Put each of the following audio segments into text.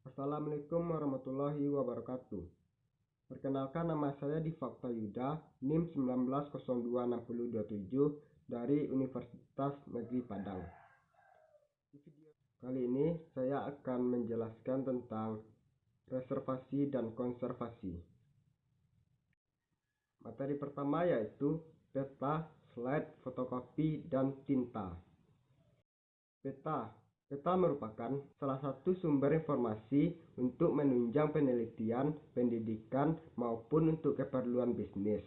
Assalamualaikum warahmatullahi wabarakatuh. Perkenalkan, nama saya Difakta Yuda, NIM 19026027 dari Universitas Negeri Padang. Kali ini saya akan menjelaskan tentang reservasi dan konservasi. Materi pertama yaitu peta, slide, fotokopi, dan tinta. Peta merupakan salah satu sumber informasi untuk menunjang penelitian, pendidikan, maupun untuk keperluan bisnis.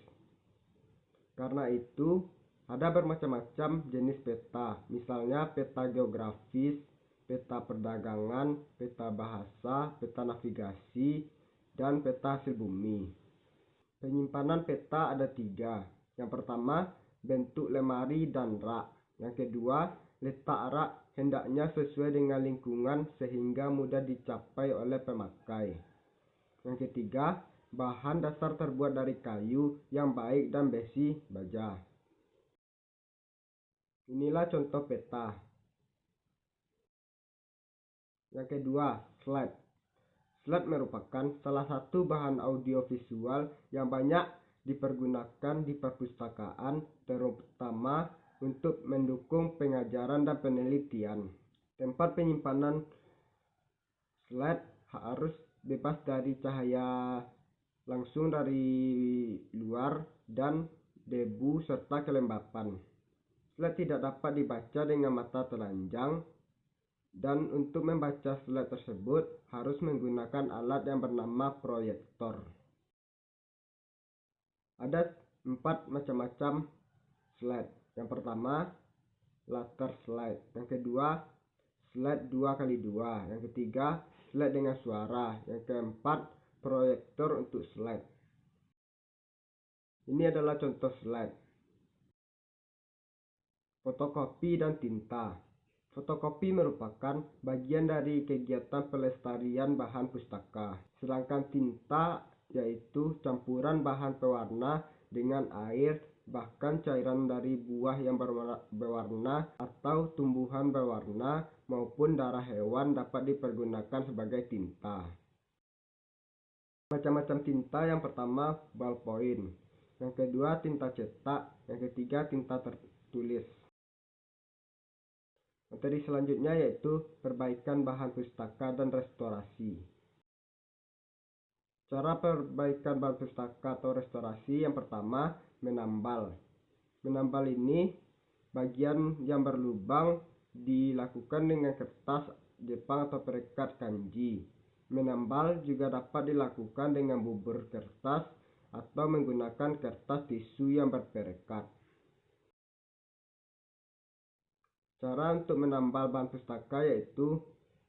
Karena itu, ada bermacam-macam jenis peta, misalnya peta geografis, peta perdagangan, peta bahasa, peta navigasi, dan peta hasil bumi. Penyimpanan peta ada 3. Yang pertama, bentuk lemari dan rak. Yang kedua, letak rak hendaknya sesuai dengan lingkungan sehingga mudah dicapai oleh pemakai. Yang ketiga, bahan dasar terbuat dari kayu yang baik dan besi baja. Inilah contoh peta. Yang kedua, slide. Slide merupakan salah satu bahan audiovisual yang banyak dipergunakan di perpustakaan, terutama untuk mendukung pengajaran dan penelitian. Tempat penyimpanan slide harus bebas dari cahaya langsung dari luar dan debu serta kelembapan. Slide tidak dapat dibaca dengan mata telanjang, dan untuk membaca slide tersebut harus menggunakan alat yang bernama proyektor. Ada 4 macam-macam slide. Yang pertama, laser slide. Yang kedua, slide 2x2. Yang ketiga, slide dengan suara. Yang keempat, proyektor untuk slide. Ini adalah contoh slide. Fotokopi dan tinta. Fotokopi merupakan bagian dari kegiatan pelestarian bahan pustaka. Sedangkan tinta yaitu campuran bahan pewarna dengan air, bahkan cairan dari buah yang berwarna atau tumbuhan berwarna maupun darah hewan dapat dipergunakan sebagai tinta. Macam-macam tinta: yang pertama, ballpoint. Yang kedua, tinta cetak. Yang ketiga, tinta tertulis. Materi selanjutnya yaitu perbaikan bahan pustaka dan restorasi. Cara perbaikan bahan pustaka atau restorasi: yang pertama, menambal. Menambal ini bagian yang berlubang dilakukan dengan kertas Jepang atau perekat kanji. Menambal juga dapat dilakukan dengan bubur kertas atau menggunakan kertas tisu yang berperekat. Cara untuk menambal bahan pustaka yaitu: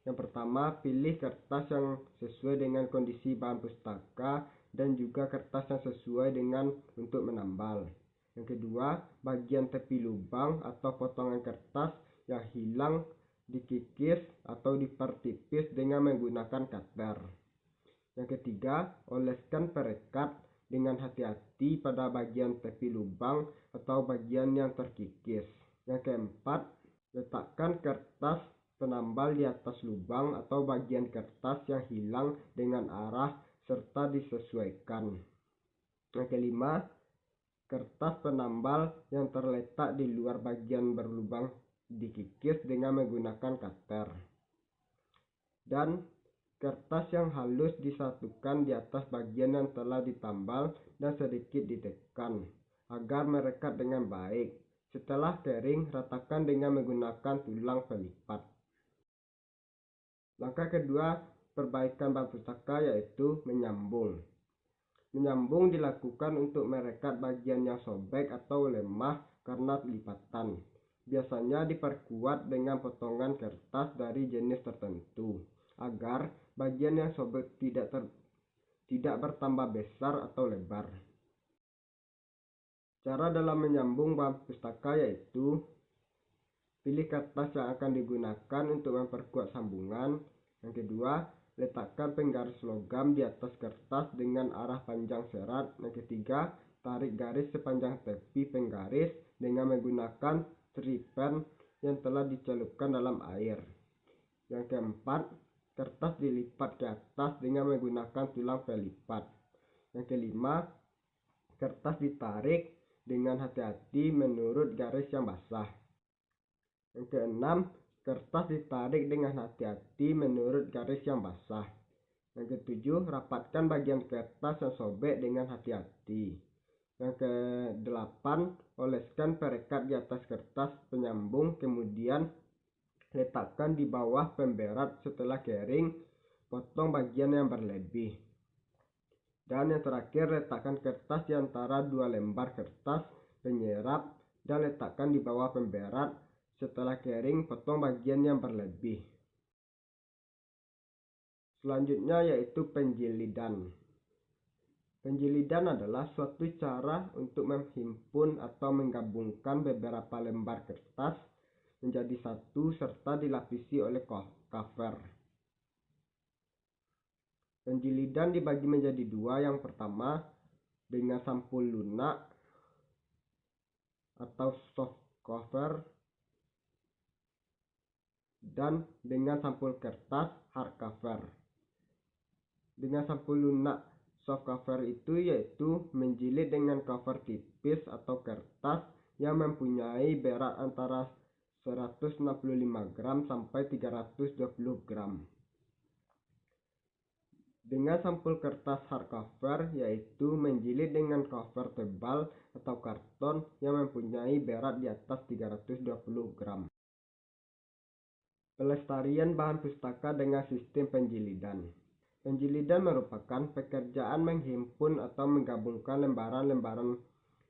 yang pertama, pilih kertas yang sesuai dengan kondisi bahan pustaka dan juga kertas yang sesuai dengan untuk menambal. Yang kedua, bagian tepi lubang atau potongan kertas yang hilang dikikis atau dipertipis dengan menggunakan cutter. Yang ketiga, oleskan perekat dengan hati-hati pada bagian tepi lubang atau bagian yang terkikis. Yang keempat, letakkan kertas penambal di atas lubang atau bagian kertas yang hilang dengan arah serta disesuaikan. Yang kelima, kertas penambal yang terletak di luar bagian berlubang dikikis dengan menggunakan cutter. Dan kertas yang halus disatukan di atas bagian yang telah ditambal dan sedikit ditekan agar merekat dengan baik. Setelah kering, ratakan dengan menggunakan tulang pelipat. Langkah kedua, perbaikan bahan pustaka yaitu menyambung. Menyambung dilakukan untuk merekat bagian yang sobek atau lemah karena lipatan. Biasanya diperkuat dengan potongan kertas dari jenis tertentu agar bagian yang sobek tidak bertambah besar atau lebar. Cara dalam menyambung bahan pustaka yaitu: pilih kertas yang akan digunakan untuk memperkuat sambungan. Yang kedua, letakkan penggaris logam di atas kertas dengan arah panjang serat. Yang ketiga, tarik garis sepanjang tepi penggaris dengan menggunakan cerpen yang telah dicelupkan dalam air. Yang keempat, kertas dilipat ke atas dengan menggunakan tulang pelipat. Yang kelima, kertas ditarik dengan hati-hati menurut garis yang basah. Yang keenam, kertas ditarik dengan hati-hati menurut garis yang basah. Yang ketujuh, rapatkan bagian kertas yang sobek dengan hati-hati. Yang kedelapan, oleskan perekat di atas kertas penyambung, kemudian letakkan di bawah pemberat. Setelah kering, potong bagian yang berlebih. Dan yang terakhir, letakkan kertas di antara dua lembar kertas penyerap dan letakkan di bawah pemberat. Setelah kering, potong bagian yang berlebih. Selanjutnya yaitu penjilidan. Penjilidan adalah suatu cara untuk menghimpun atau menggabungkan beberapa lembar kertas menjadi satu serta dilapisi oleh cover. Penjilidan dibagi menjadi dua. Yang pertama dengan sampul lunak atau soft cover dan dengan sampul kertas hard cover. Dengan sampul lunak soft cover itu yaitu menjilid dengan cover tipis atau kertas yang mempunyai berat antara 165 gram sampai 320 gram. Dengan sampul kertas hard cover yaitu menjilid dengan cover tebal atau karton yang mempunyai berat di atas 320 gram. Pelestarian bahan pustaka dengan sistem penjilidan. Penjilidan merupakan pekerjaan menghimpun atau menggabungkan lembaran-lembaran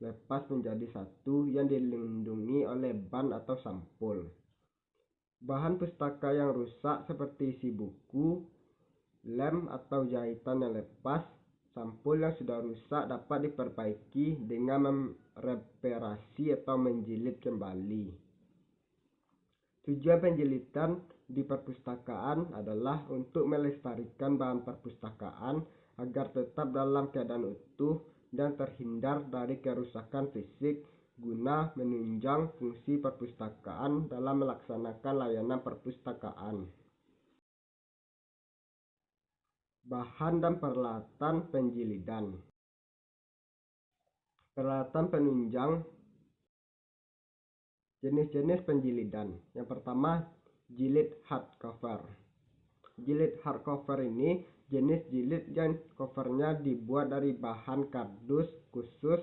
lepas menjadi satu yang dilindungi oleh ban atau sampul. Bahan pustaka yang rusak seperti isi buku, lem atau jahitan yang lepas, sampul yang sudah rusak dapat diperbaiki dengan mereparasi atau menjilid kembali. Tujuan penjilidan di perpustakaan adalah untuk melestarikan bahan perpustakaan agar tetap dalam keadaan utuh dan terhindar dari kerusakan fisik guna menunjang fungsi perpustakaan dalam melaksanakan layanan perpustakaan. Bahan dan peralatan penjilidan. Peralatan penunjang. Jenis-jenis penjilidan. Yang pertama, jilid hardcover. Jilid hardcover ini jenis jilid yang covernya dibuat dari bahan kardus khusus,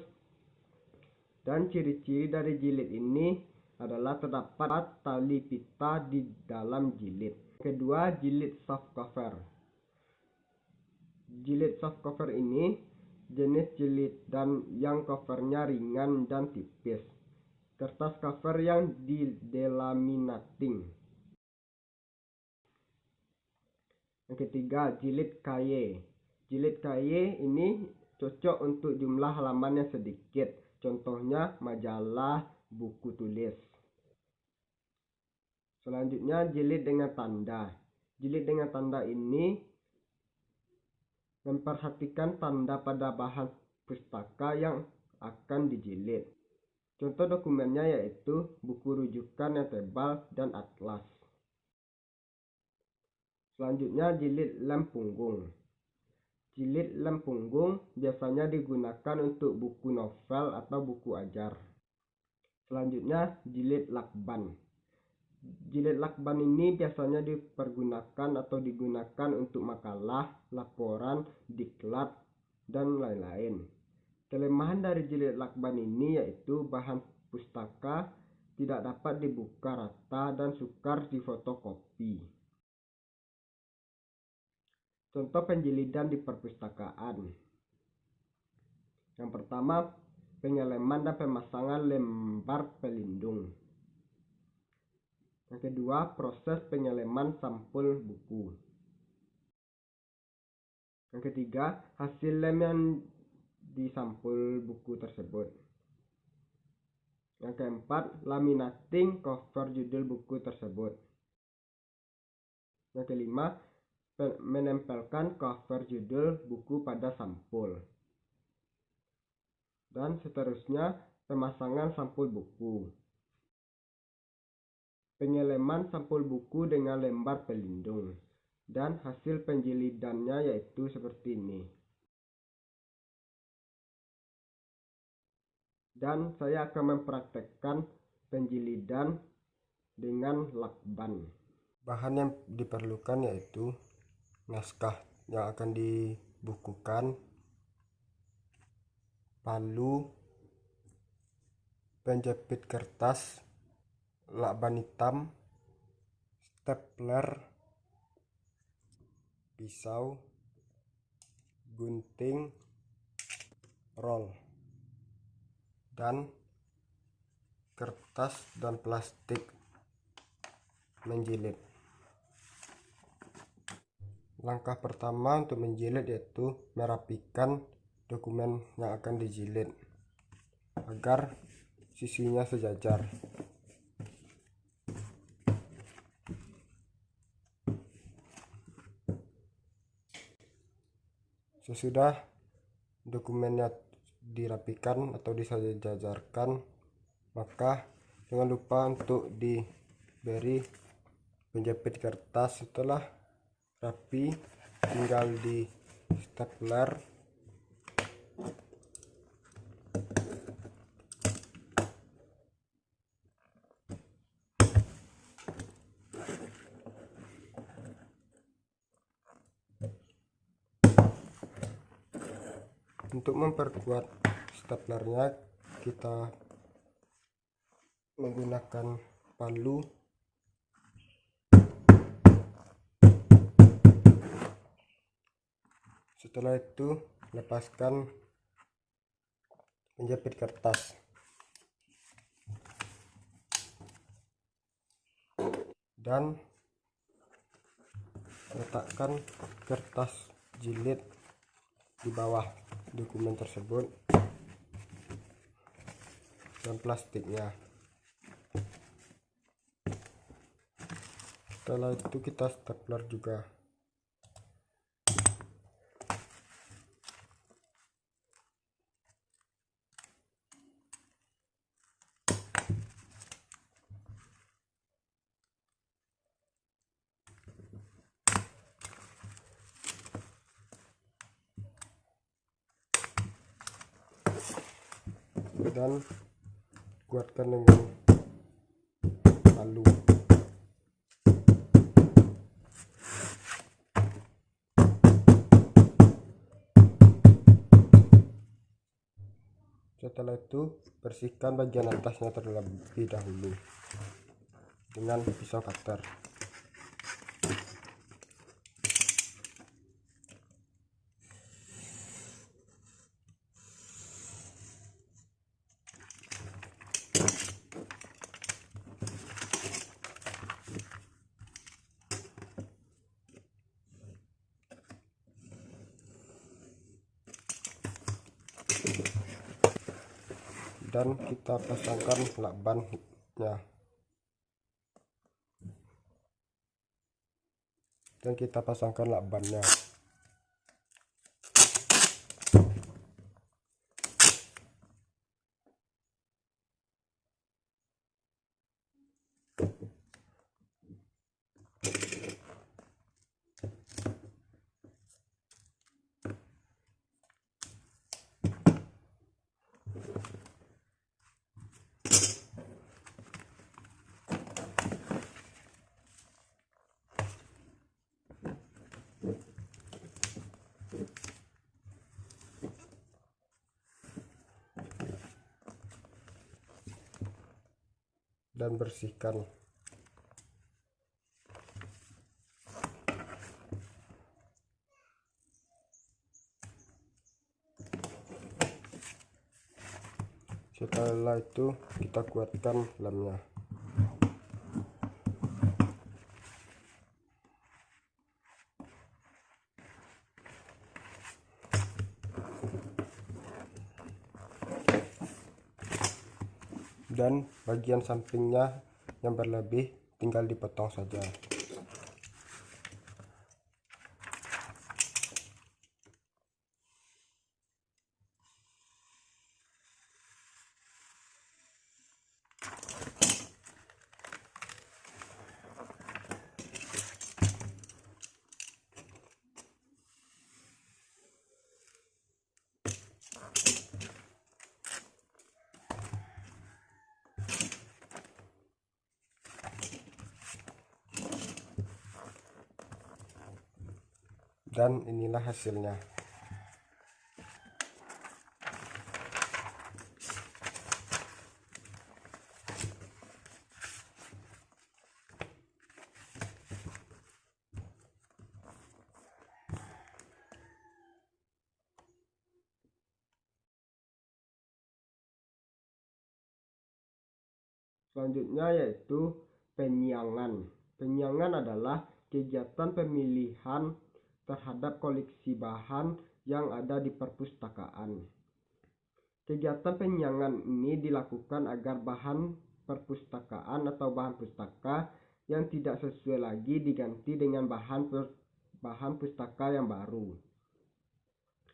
dan ciri-ciri dari jilid ini adalah terdapat tali pita di dalam jilid. Kedua, jilid soft cover. Jilid soft cover ini jenis jilid dan yang covernya ringan dan tipis. Kertas cover yang delaminating. Yang ketiga, jilid kaye. Jilid kaye ini cocok untuk jumlah halaman yang sedikit. Contohnya majalah, buku tulis. Selanjutnya, jilid dengan tanda. Jilid dengan tanda ini memperhatikan tanda pada bahan pustaka yang akan dijilid. Contoh dokumennya yaitu buku rujukan yang tebal dan atlas. Selanjutnya, jilid lem punggung. Jilid lem punggung biasanya digunakan untuk buku novel atau buku ajar. Selanjutnya, jilid lakban. Jilid lakban ini biasanya dipergunakan atau digunakan untuk makalah, laporan, diklat, dan lain-lain. Kelemahan dari jilid lakban ini yaitu bahan pustaka tidak dapat dibuka rata dan sukar difotokopi. Contoh penjilidan di perpustakaan. Yang pertama, pengeleman dan pemasangan lembar pelindung. Yang kedua, proses pengeleman sampul buku. Yang ketiga, hasil lem yang di sampul buku tersebut. Yang keempat, laminating cover judul buku tersebut. Yang kelima, menempelkan cover judul buku pada sampul. Dan seterusnya, pemasangan sampul buku. Pengeleman sampul buku dengan lembar pelindung. dan hasil penjilidannya yaitu seperti ini. Dan saya akan mempraktekkan penjilidan dengan lakban. Bahan yang diperlukan yaitu naskah yang akan dibukukan, palu, penjepit kertas, lakban hitam, stapler, pisau, gunting, roll, dan kertas dan plastik menjilid. Langkah pertama untuk menjilid yaitu merapikan dokumen yang akan dijilid agar sisinya sejajar. Sesudah dokumennya dirapikan atau disejajarkan, maka jangan lupa untuk diberi penjepit kertas. Setelah rapi, tinggal di stapler untuk memperkuat staplernya. Kita menggunakan palu setelah itu lepaskan penjepit kertas dan letakkan kertas jilid di bawah dokumen tersebut dan plastiknya. Setelah itu kita stapler juga. Dan kuatkan dengan palu. Setelah itu bersihkan bagian atasnya terlebih dahulu dengan pisau cutter. Dan kita pasangkan lakbannya, dan bersihkan. Setelah itu kita kuatkan lemnya. Dan bagian sampingnya yang berlebih tinggal dipotong saja. Dan inilah hasilnya. Selanjutnya yaitu penyiangan. Penyiangan adalah kegiatan pemilihan terhadap koleksi bahan yang ada di perpustakaan. Kegiatan penyiangan ini dilakukan agar bahan perpustakaan atau bahan pustaka yang tidak sesuai lagi diganti dengan bahan pustaka yang baru.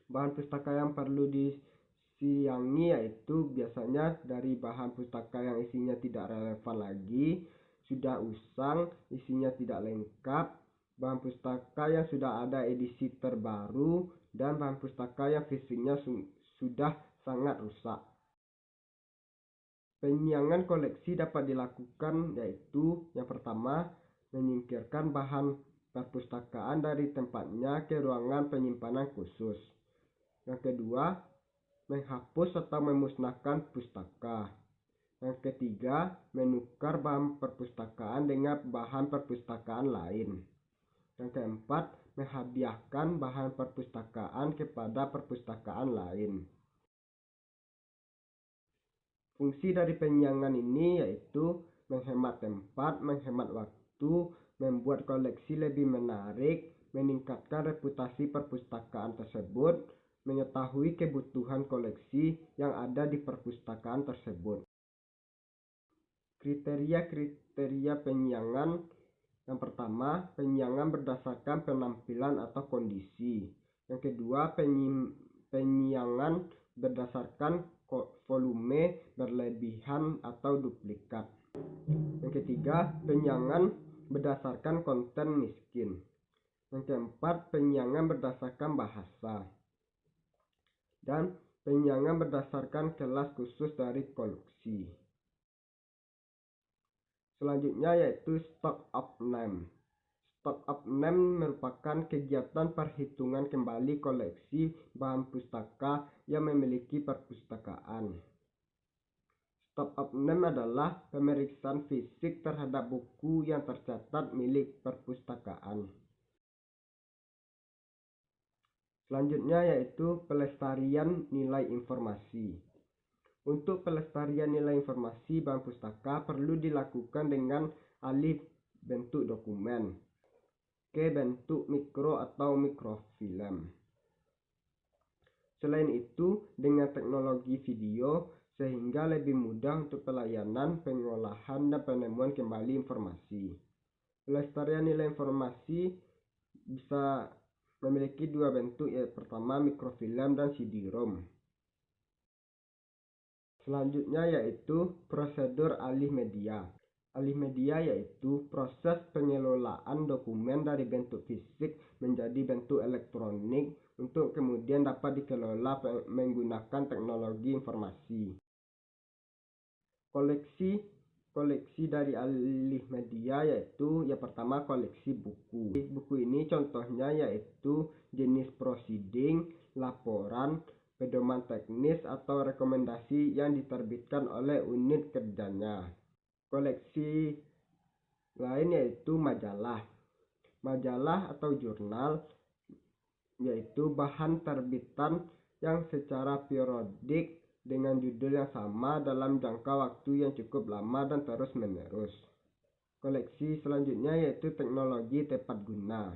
Bahan pustaka yang perlu disiangi yaitu biasanya dari bahan pustaka yang isinya tidak relevan lagi, sudah usang, isinya tidak lengkap, bahan pustaka yang sudah ada edisi terbaru, dan bahan pustaka yang fisiknya sudah sangat rusak. Penyiangan koleksi dapat dilakukan yaitu yang pertama, menyingkirkan bahan perpustakaan dari tempatnya ke ruangan penyimpanan khusus. Yang kedua, menghapus atau memusnahkan pustaka. Yang ketiga, menukar bahan perpustakaan dengan bahan perpustakaan lain. Yang keempat, menghadiahkan bahan perpustakaan kepada perpustakaan lain. Fungsi dari penyiangan ini yaitu menghemat tempat, menghemat waktu, membuat koleksi lebih menarik, meningkatkan reputasi perpustakaan tersebut, mengetahui kebutuhan koleksi yang ada di perpustakaan tersebut. Kriteria penyiangan. Yang pertama, penyiangan berdasarkan penampilan atau kondisi. Yang kedua, penyiangan berdasarkan volume berlebihan atau duplikat. Yang ketiga, penyiangan berdasarkan konten miskin. Yang keempat, penyiangan berdasarkan bahasa. Dan penyiangan berdasarkan kelas khusus dari koleksi. Selanjutnya yaitu stock of name. Stock of name merupakan kegiatan perhitungan kembali koleksi bahan pustaka yang memiliki perpustakaan. Stock of name adalah pemeriksaan fisik terhadap buku yang tercatat milik perpustakaan. Selanjutnya yaitu pelestarian nilai informasi. Untuk pelestarian nilai informasi bahan pustaka perlu dilakukan dengan alih bentuk dokumen ke bentuk mikro atau mikrofilm. Selain itu, dengan teknologi video sehingga lebih mudah untuk pelayanan, pengolahan, dan penemuan kembali informasi. Pelestarian nilai informasi bisa memiliki dua bentuk, yaitu pertama mikrofilm dan CD-ROM. Selanjutnya yaitu prosedur alih media. Alih media yaitu proses pengelolaan dokumen dari bentuk fisik menjadi bentuk elektronik untuk kemudian dapat dikelola menggunakan teknologi informasi. Koleksi dari alih media yaitu yang pertama koleksi buku. Buku ini contohnya yaitu jenis proceeding, laporan, pedoman teknis atau rekomendasi yang diterbitkan oleh unit kerjanya. Koleksi lain yaitu majalah. Majalah atau jurnal yaitu bahan terbitan yang secara periodik dengan judul yang sama dalam jangka waktu yang cukup lama dan terus menerus. Koleksi selanjutnya yaitu teknologi tepat guna.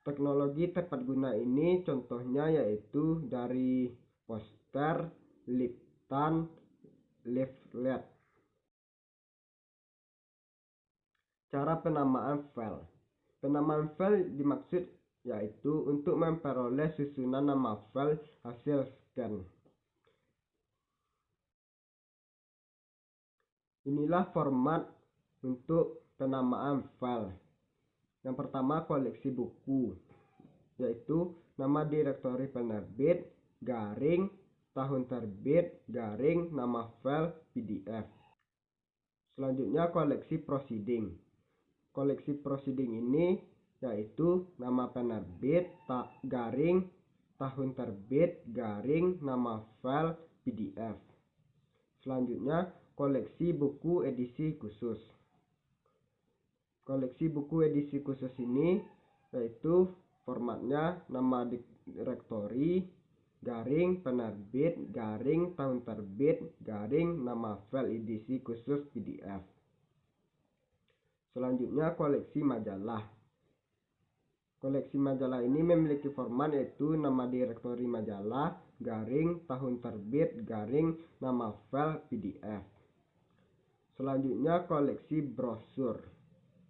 Teknologi tepat guna ini contohnya yaitu dari poster, liptan, leaflet. Cara penamaan file. Penamaan file dimaksud yaitu untuk memperoleh susunan nama file hasil scan. Inilah format untuk penamaan file. Yang pertama koleksi buku, yaitu nama direktori penerbit, garing, tahun terbit, garing, nama file, PDF. Selanjutnya koleksi proceeding. Koleksi proceeding ini yaitu nama penerbit, garing, tahun terbit, garing, nama file, PDF. Selanjutnya, koleksi buku edisi khusus. Koleksi buku edisi khusus ini yaitu formatnya nama direktori, garing, penerbit, garing, tahun terbit, garing, nama file edisi khusus PDF. Selanjutnya, koleksi majalah. Koleksi majalah ini memiliki format yaitu nama direktori majalah, garing, tahun terbit, garing, nama file, PDF. Selanjutnya, koleksi brosur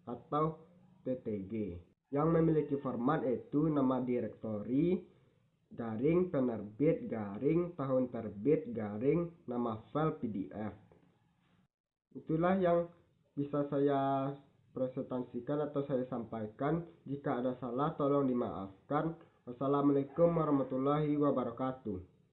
atau TTG yang memiliki format yaitu nama direktori, garing, penerbit, garing, tahun terbit, garing, nama file, PDF. Itulah yang bisa saya presentasikan atau saya sampaikan. Jika ada salah tolong dimaafkan. Wassalamualaikum warahmatullahi wabarakatuh.